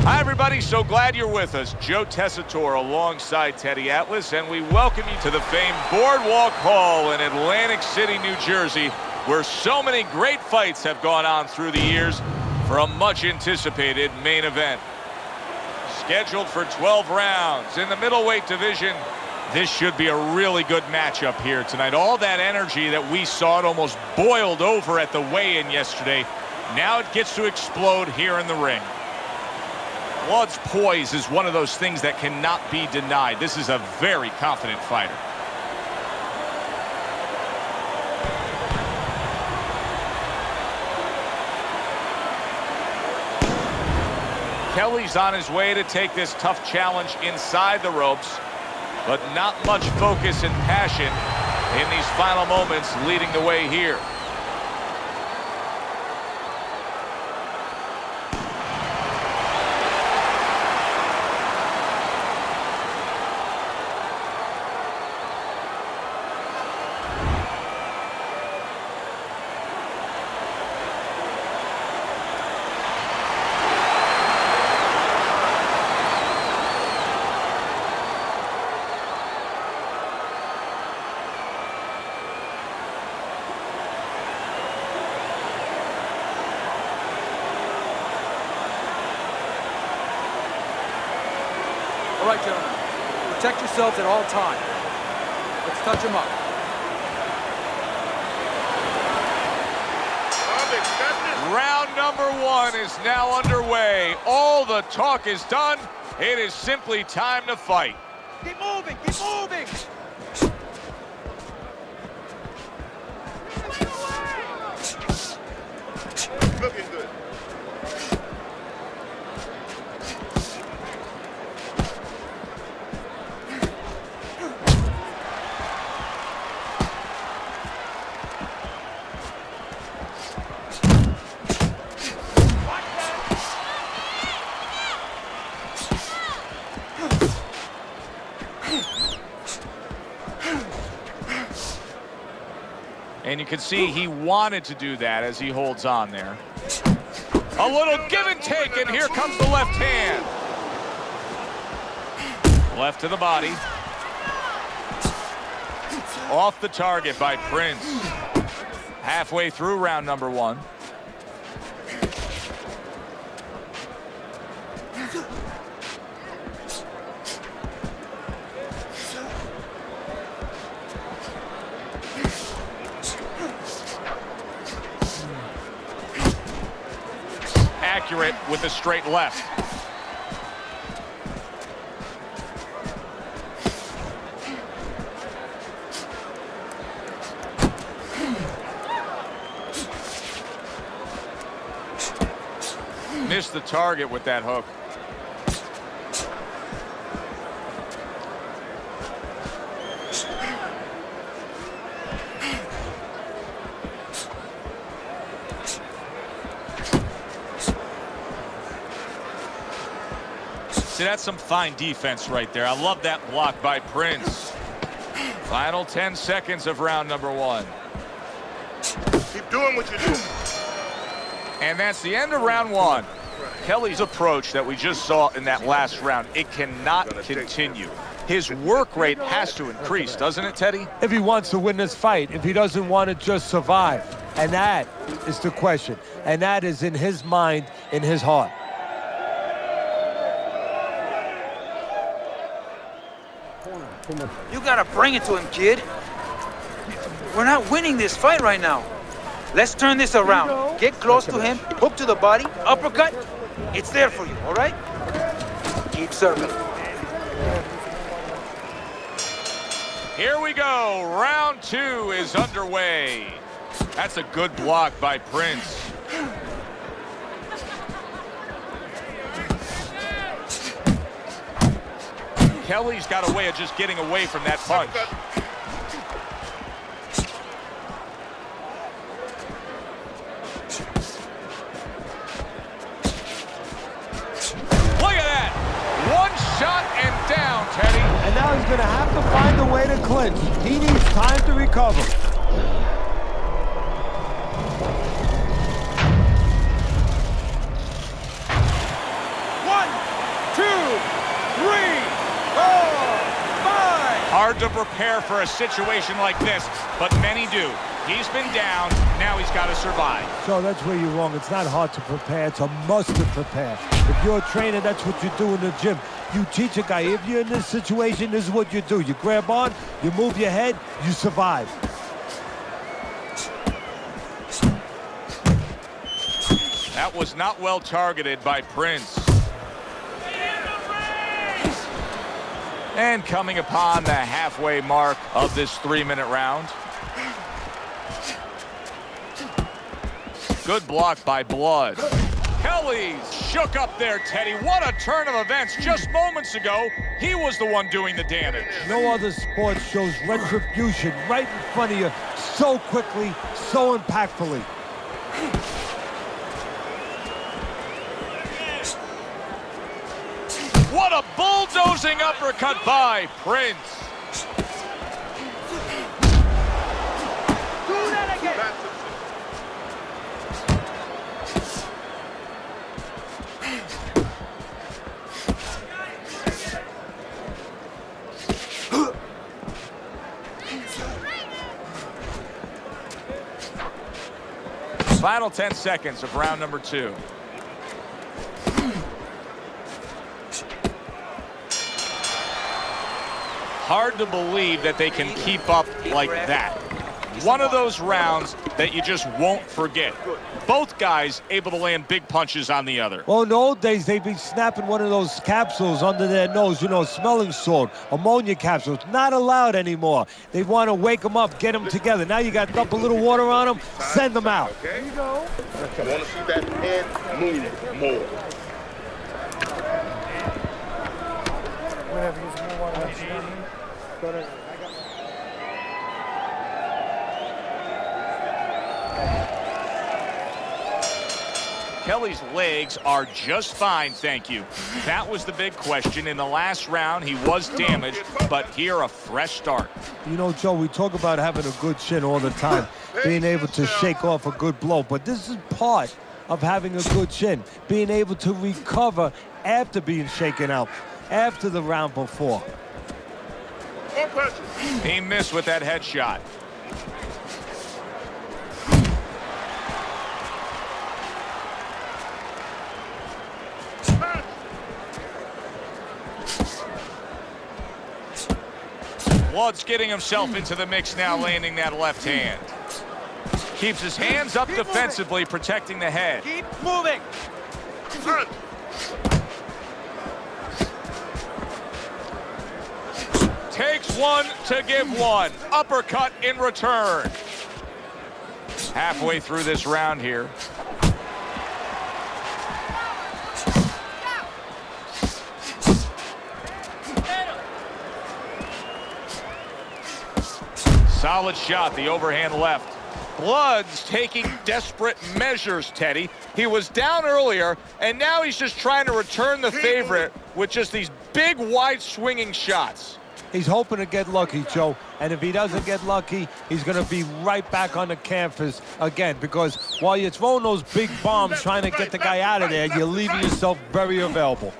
Hi, everybody. So glad you're with us. Joe Tessitore alongside Teddy Atlas, and we welcome you to the famed Boardwalk Hall in Atlantic City, New Jersey, where so many great fights have gone on through the years for a much-anticipated main event. Scheduled for 12 rounds in the middleweight division, this should be a really good matchup here tonight. All that energy that we saw, it almost boiled over at the weigh-in yesterday. Now it gets to explode here in the ring. Blood's poise is one of those things that cannot be denied. This is a very confident fighter. Kelly's on his way to take this tough challenge inside the ropes, but not much focus and passion in these final moments leading the way here. All right, gentlemen, protect yourselves at all times. Let's touch them up. Round number one is now underway. All the talk is done. It is simply time to fight. Keep moving, keep moving! Looking good. And you can see he wanted to do that as he holds on there. A little give and take, and here comes the left hand. Left to the body. Off the target by Prince. Halfway through round number one. Accurate with a straight left. Missed the target with that hook. See, that's some fine defense right there. I love that block by Prince. Final 10 seconds of round number one. Keep doing what you're doing. And that's the end of round one. Kelly's approach that we just saw in that last round, it cannot continue. His work rate has to increase, doesn't it, Teddy? If he wants to win this fight, if he doesn't want to just survive. And that is the question. And that is in his mind, in his heart. You gotta bring it to him, kid. We're not winning this fight right now. Let's turn this around. Get close to him, hook to the body, uppercut. It's there for you, all right? Keep serving. Here we go. Round two is underway. That's a good block by Prince. Kelly's got a way of just getting away from that punch. Look at that. One shot and down, Teddy. And now he's going to have to find a way to clinch. He needs time to recover. One. hard to prepare for a situation like this, but many do. He's been down, now he's got to survive. So that's where you're wrong. It's not hard to prepare, it's a must to prepare. If you're a trainer, that's what you do in the gym. You teach a guy, if you're in this situation, this is what you do. You grab on, you move your head, you survive. That was not well targeted by Prince. And coming upon the halfway mark of this 3-minute round. Good block by Blood. Kelly's shook up there, Teddy. What a turn of events. Just moments ago, he was the one doing the damage. No other sport shows retribution right in front of you so quickly, so impactfully. What a bulldozing uppercut by Prince. Do that again. Final 10 seconds of round number 2. Hard to believe that they can keep up like that. One of those rounds that you just won't forget. Both guys able to land big punches on the other. Well, in the old days, they'd be snapping one of those capsules under their nose, you know, smelling salt, ammonia capsules. Not allowed anymore. They want to wake them up, get them together. Now you got to dump a little water on them, send them out. Okay? There you go. I want to see that head move more. Whatever, use more water. Go to, Kelly's legs are just fine, thank you. That was the big question. In the last round, he was damaged, but here a fresh start. You know, Joe, we talk about having a good chin all the time, being able to shake off a good blow, but this is part of having a good chin, being able to recover after being shaken out, after the round before. He missed with that headshot. Blood's getting himself into the mix now, landing that left hand. Keeps his hands up defensively, protecting the head. Keep moving. Takes one to give one. Uppercut in return. Halfway through this round here. Solid shot, the overhand left. Blood's taking desperate measures, Teddy. He was down earlier, and now he's just trying to return the favorite with just these big, wide swinging shots. He's hoping to get lucky, Joe, and if he doesn't get lucky, he's going to be right back on the canvas again, because while you're throwing those big bombs trying to get the guy out of there, you're leaving yourself very available.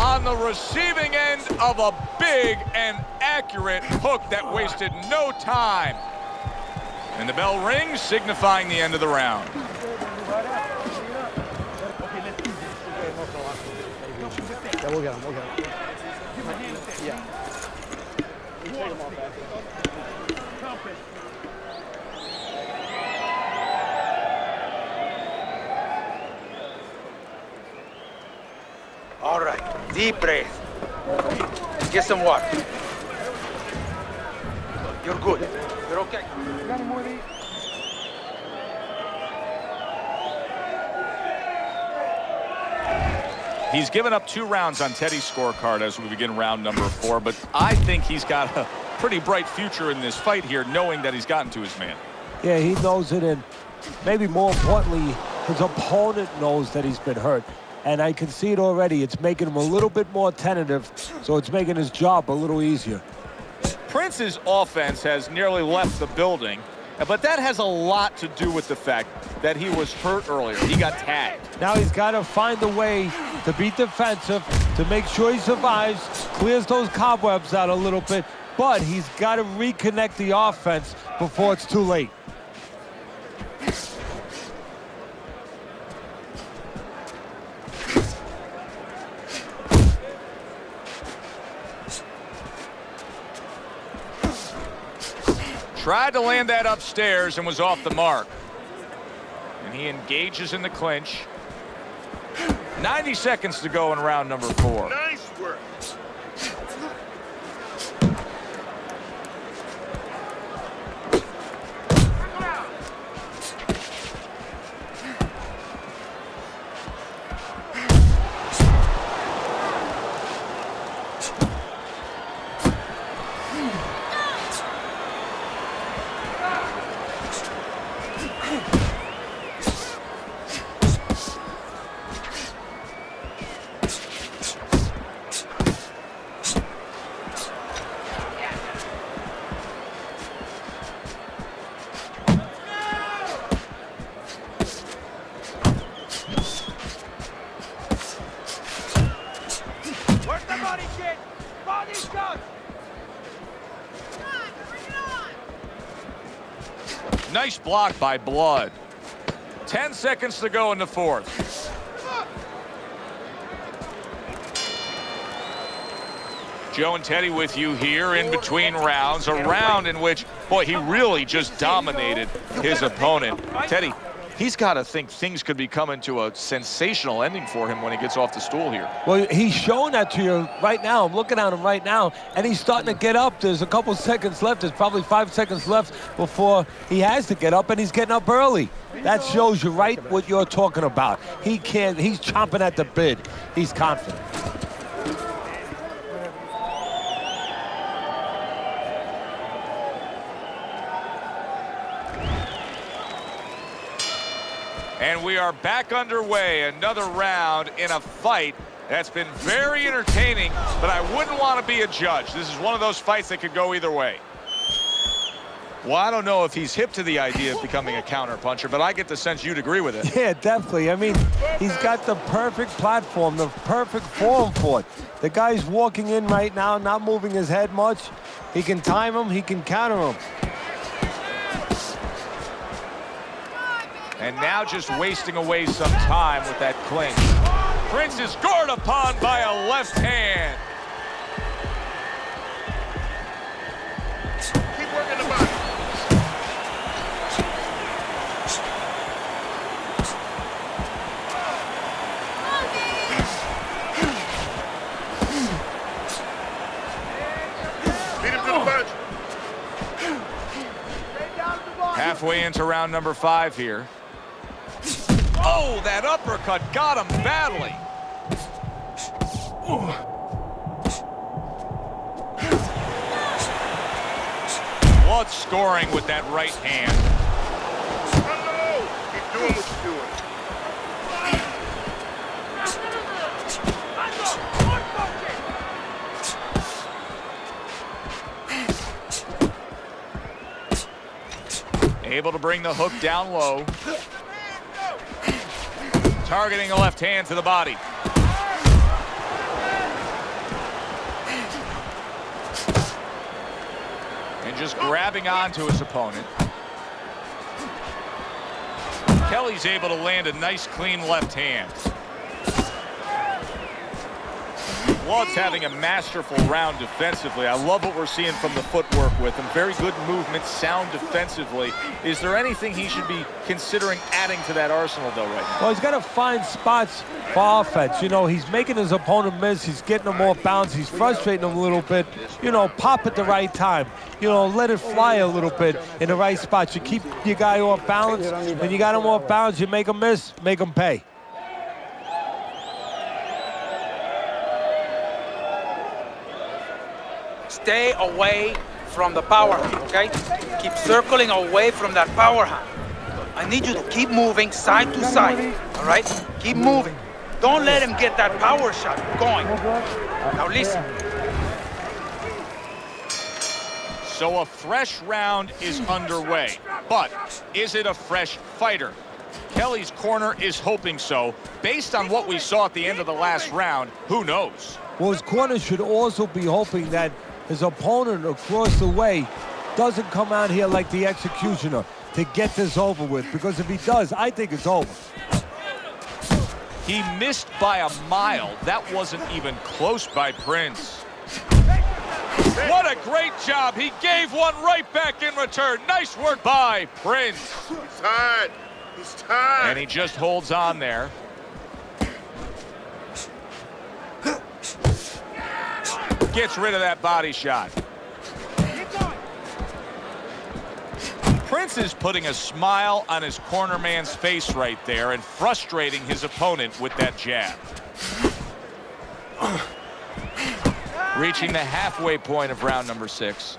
On the receiving end of a big and accurate hook that wasted no time. And the bell rings, signifying the end of the round. yeah, we'll get him, we'll get him. Yeah. You take him off back. All right, deep breath. Get some water. You're good. You're okay. You got any more of these? He's given up 2 rounds on Teddy's scorecard as we begin round number 4, but I think he's got a pretty bright future in this fight here, knowing that he's gotten to his man. Yeah, he knows it, and maybe more importantly, his opponent knows that he's been hurt. and I can see it already. It's making him a little bit more tentative, so it's making his job a little easier. Prince's offense has nearly left the building, but that has a lot to do with the fact that he was hurt earlier. He got tagged. Now he's got to find a way to be defensive, to make sure he survives, clears those cobwebs out a little bit, but he's got to reconnect the offense before it's too late. Tried to land that upstairs and was off the mark. And he engages in the clinch. 90 seconds to go in round number 4. Nice work. Nice block by Blood. 10 seconds to go in the 4th. Joe and Teddy with you here in between rounds. A round in which, boy, he really just dominated his opponent. Teddy, he's got to think things could be coming to a sensational ending for him when he gets off the stool here. Well, he's showing that to you right now. I'm looking at him right now, and he's starting to get up. There's a couple seconds left. There's probably 5 seconds left before he has to get up, and he's getting up early. That shows you right what you're talking about. He's chomping at the bit. He's confident. And we are back underway. Another round in a fight that's been very entertaining, but I wouldn't want to be a judge. This is one of those fights that could go either way. Well, I don't know if he's hip to the idea of becoming a counterpuncher, but I get the sense you'd agree with it. Yeah, definitely. I mean, he's got the perfect platform, the perfect form for it. The guy's walking in right now, not moving his head much. He can time him, he can counter him. And now just wasting away some time with that clinch. Prince is scored upon by a left hand. Keep working the body. Beat him to the punch. Halfway into round number 5 here. Oh, that uppercut got him badly. Blood scoring with that right hand. Hello. Keep doing what you're doing. Able to bring the hook down low. Targeting a left hand to the body. And just grabbing onto his opponent. Kelly's able to land a nice clean left hand. Blood's having a masterful round defensively. I love what we're seeing from the footwork with him. Very good movement, sound defensively. Is there anything he should be considering adding to that arsenal, though, right now? Well, he's got to find spots for offense. You know, he's making his opponent miss. He's getting him off balance. He's frustrating him a little bit. You know, pop at the right time. You know, let it fly a little bit in the right spot. You keep your guy off balance. When you got him off balance, you make him miss, make him pay. Stay away from the power hand, okay? Keep circling away from that power hand. I need you to keep moving side to side, all right? Keep moving. Don't let him get that power shot going. Now listen. So a fresh round is underway, but is it a fresh fighter? Kelly's corner is hoping so. Based on what we saw at the end of the last round, who knows? Well, his corner should also be hoping that his opponent across the way doesn't come out here like the executioner to get this over with, because if he does, I think it's over. He missed by a mile. That wasn't even close by Prince. What a great job. He gave one right back in return. Nice work by Prince. He's tired. He's tired. And he just holds on there. Gets rid of that body shot. Prince is putting a smile on his corner man's face right there and frustrating his opponent with that jab. Reaching the halfway point of round number 6.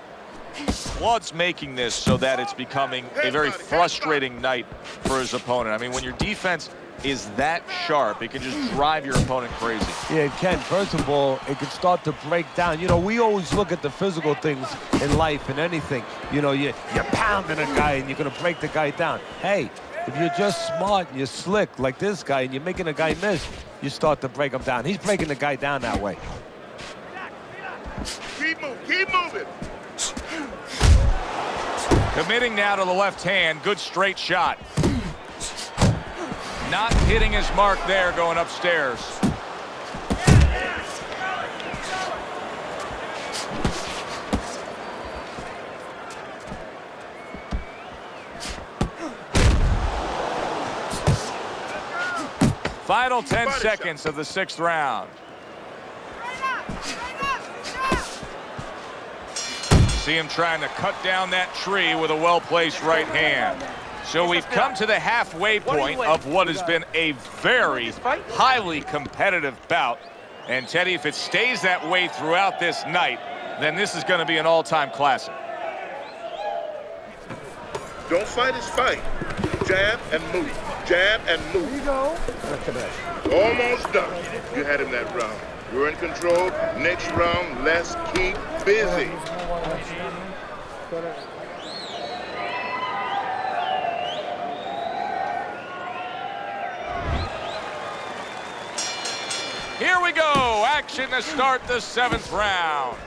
Flood's making this so that it's becoming a very frustrating night for his opponent. I mean, when your defense is that sharp, it can just drive your opponent crazy. Yeah, it can. First of all, it can start to break down. You know, we always look at the physical things in life and anything. You know, you're pounding a guy and you're going to break the guy down. Hey, if you're just smart and you're slick like this guy and you're making a guy miss, you start to break him down. He's breaking the guy down that way. Keep moving. Committing now to the left hand. Good straight shot. Not hitting his mark there going upstairs. Final 10 seconds of the 6th round. See him trying to cut down that tree with a well-placed right hand. So we've come to the halfway point of what has been a very highly competitive bout. And Teddy, if it stays that way throughout this night, then this is going to be an all-time classic. Don't fight his fight. Jab and move. Jab and move. Here you go. Almost done. You had him that round. You're in control. Next round, let's keep busy. Here we go. Action to start the 7th round.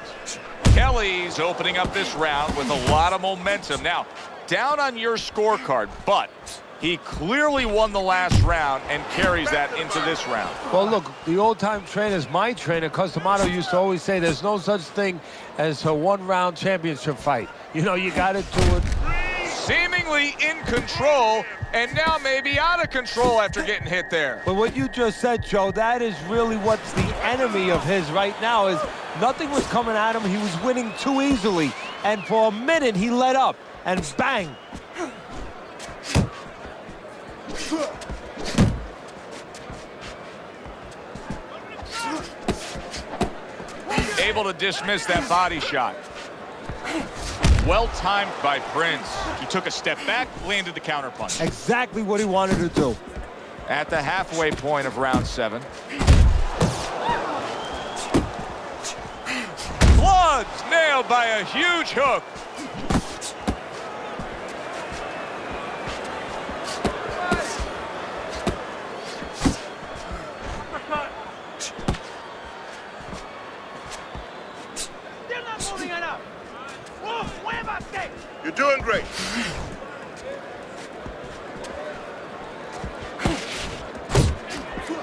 Kelly's opening up this round with a lot of momentum. Now, down on your scorecard, but he clearly won the last round and carries that into this round. Well, look, the old-time trainers, my trainer, Customato, used to always say there's no such thing as a one-round championship fight. You know, you got to do it. Seemingly in control, and now maybe out of control after getting hit there. But what you just said, Joe, that is really what's the enemy of his right now, is nothing was coming at him. He was winning too easily. And for a minute, he let up, and bang. Able to dismiss that body shot. Well timed by Prince. He took a step back, landed the counterpunch. Exactly what he wanted to do. At the halfway point of round 7. Floods nailed by a huge hook. You're doing great.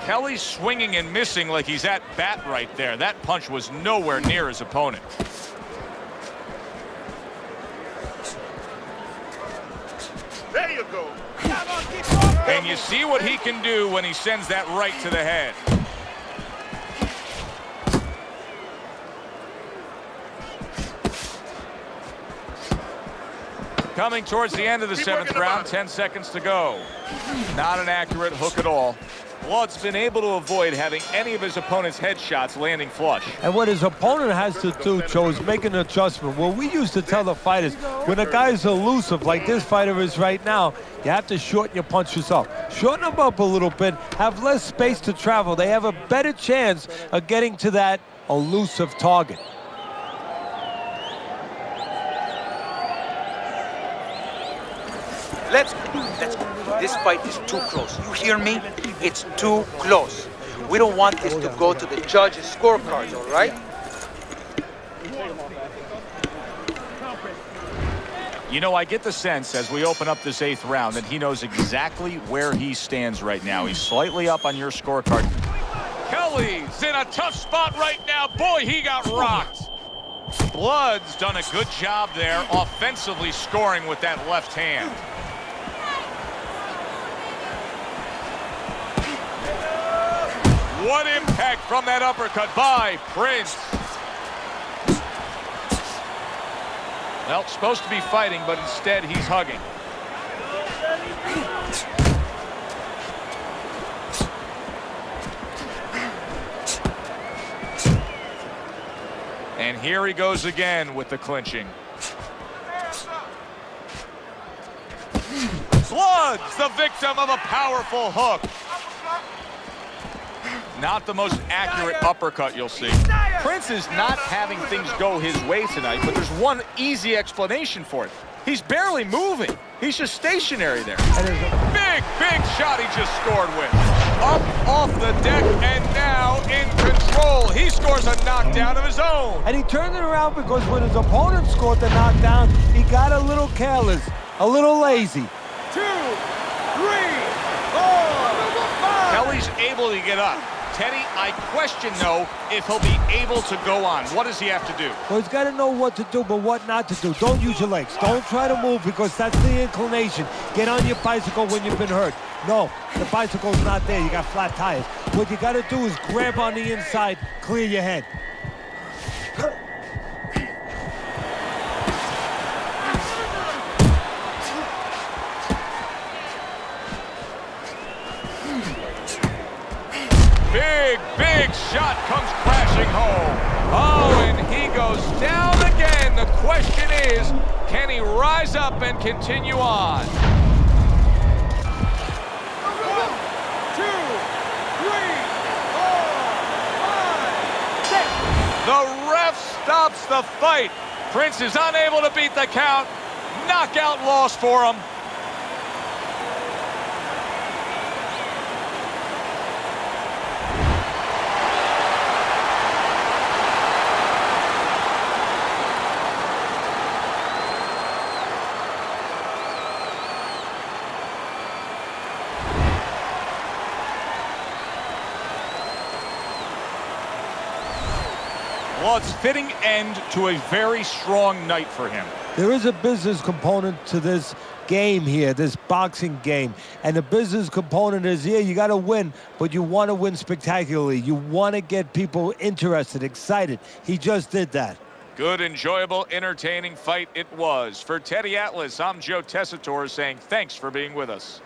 Kelly's swinging and missing like he's at bat right there. That punch was nowhere near his opponent. There you go. And you see what he can do when he sends that right to the head. Coming towards the end of the 7th round, 10 seconds to go. Not an accurate hook at all. Blood's been able to avoid having any of his opponent's headshots landing flush. And what his opponent has to do, Joe, is make an adjustment. Well, we used to tell the fighters, when a guy's elusive like this fighter is right now, you have to shorten your punches up. Shorten them up a little bit, have less space to travel. They have a better chance of getting to that elusive target. Let's go. This fight is too close. You hear me? It's too close. We don't want this to go to the judges' scorecards, all right? You know, I get the sense as we open up this 8th round that he knows exactly where he stands right now. He's slightly up on your scorecard. Kelly's in a tough spot right now. Boy, he got rocked. Blood's done a good job there offensively scoring with that left hand. What impact from that uppercut by Prince. Well, supposed to be fighting, but instead he's hugging. And here he goes again with the clinching. Blood's the victim of a powerful hook. Not the most accurate uppercut you'll see. Prince is not having things go his way tonight, but there's one easy explanation for it. He's barely moving. He's just stationary there. Big, big shot he just scored with. Up off the deck and now in control. He scores a knockdown of his own. And he turned it around because when his opponent scored the knockdown, he got a little careless, a little lazy. 2, 3, 4, 5. Kelly's able to get up. Teddy, I question, though, if he'll be able to go on. What does he have to do? Well, he's got to know what to do, but what not to do. Don't use your legs. Don't try to move because that's the inclination. Get on your bicycle when you've been hurt. No, the bicycle's not there. You got flat tires. What you got to do is grab on the inside, clear your head. Big, big shot comes crashing home. Oh, and he goes down again. The question is, can he rise up and continue on? 1, 2, 3, 4, 5, 6. The ref stops the fight. Prince is unable to beat the count. Knockout loss for him. Well, it's fitting end to a very strong night for him. There is a business component to this game here, this boxing game. And the business component is, yeah, you got to win, but you want to win spectacularly. You want to get people interested, excited. He just did that. Good, enjoyable, entertaining fight it was. For Teddy Atlas, I'm Joe Tessitore saying thanks for being with us.